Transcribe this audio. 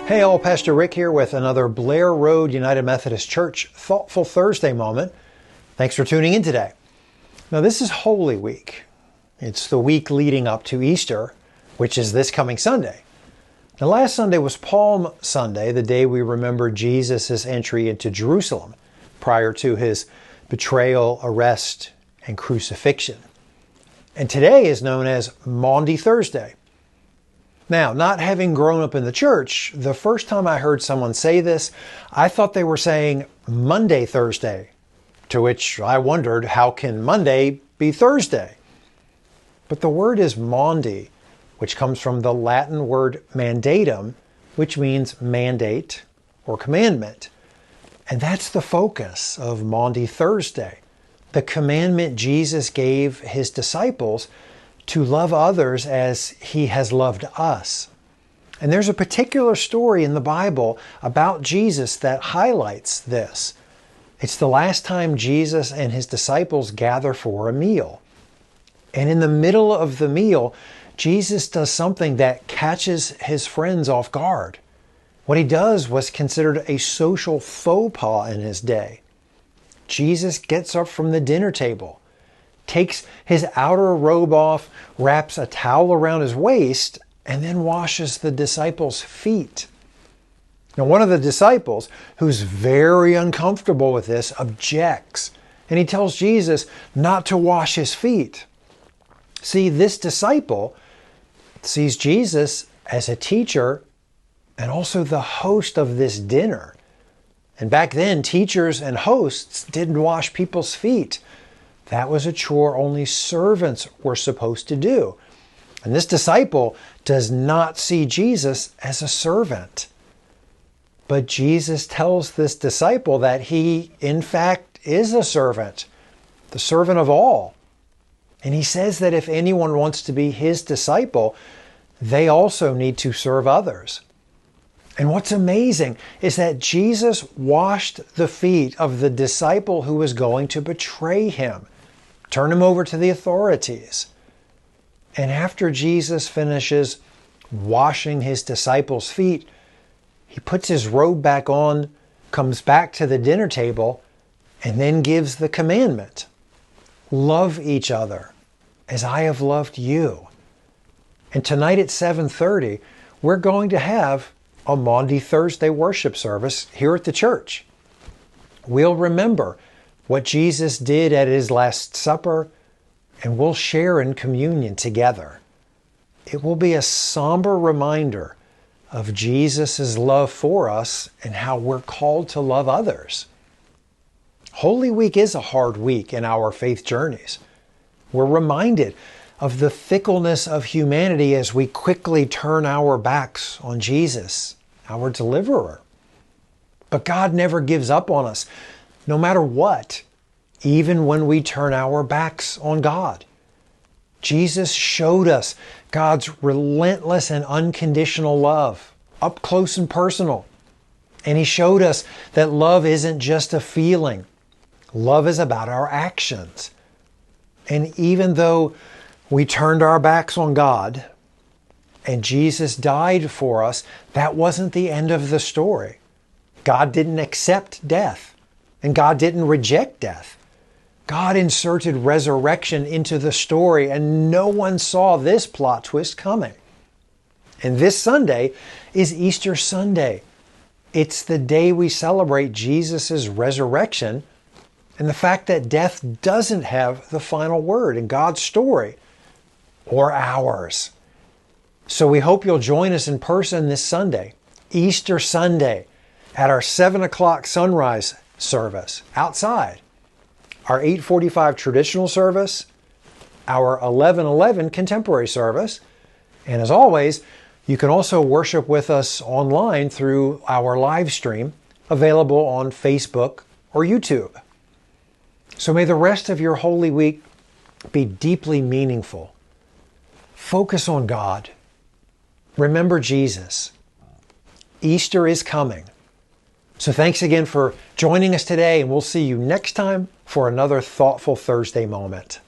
Hey all, Pastor Rick here with another Blair Road United Methodist Church Thoughtful Thursday moment. Thanks for tuning in today. Now this is Holy Week. It's the week leading up to Easter, which is this coming Sunday. Now last Sunday was Palm Sunday, the day we remember Jesus' entry into Jerusalem prior to his betrayal, arrest, and crucifixion. And today is known as Mday Thursday. Now, not having grown up in the church, the first time I heard someone say this, I thought they were saying Mday Thursday, to which I wondered, how can Monday be Thursday? But the word is Mday, which comes from the Latin word mandatum, which means mandate or commandment. And that's the focus of Mday Thursday, the commandment Jesus gave his disciples to love others as he has loved us. And there's a particular story in the Bible about Jesus that highlights this. It's the last time Jesus and his disciples gather for a meal. And in the middle of the meal, Jesus does something that catches his friends off guard. What he does was considered a social faux pas in his day. Jesus gets up from the dinner table, takes his outer robe off, wraps a towel around his waist, and then washes the disciples' feet. Now, one of the disciples, who's very uncomfortable with this, objects, and he tells Jesus not to wash his feet. See, this disciple sees Jesus as a teacher and also the host of this dinner. And back then, teachers and hosts didn't wash people's feet. That was a chore only servants were supposed to do. And this disciple does not see Jesus as a servant. But Jesus tells this disciple that he, in fact, is a servant, the servant of all. And he says that if anyone wants to be his disciple, they also need to serve others. And what's amazing is that Jesus washed the feet of the disciple who was going to betray him, turn him over to the authorities. And after Jesus finishes washing his disciples' feet, he puts his robe back on, comes back to the dinner table, and then gives the commandment. Love each other as I have loved you. And tonight at 7:30, we're going to have a Mday Thursday worship service here at the church. We'll remember what Jesus did at his Last Supper, and we'll share in communion together. It will be a somber reminder of Jesus' love for us and how we're called to love others. Holy Week is a hard week in our faith journeys. We're reminded of the fickleness of humanity as we quickly turn our backs on Jesus, our deliverer. But God never gives up on us, no matter what, even when we turn our backs on God. Jesus showed us God's relentless and unconditional love, up close and personal. And he showed us that love isn't just a feeling. Love is about our actions. And even though we turned our backs on God and Jesus died for us, that wasn't the end of the story. God didn't accept death, and God didn't reject death. God inserted resurrection into the story, and no one saw this plot twist coming. And this Sunday is Easter Sunday. It's the day we celebrate Jesus' resurrection and the fact that death doesn't have the final word in God's story or ours. So we hope you'll join us in person this Sunday, Easter Sunday, at our 7 o'clock sunrise service outside, our 8:45 traditional service, our 11:11 contemporary service, and as always, you can also worship with us online through our live stream, available on Facebook or YouTube. So may the rest of your Holy Week be deeply meaningful. Focus on God. Remember Jesus. Easter is coming. So thanks again for joining us today, and we'll see you next time for another Thoughtful Thursday moment.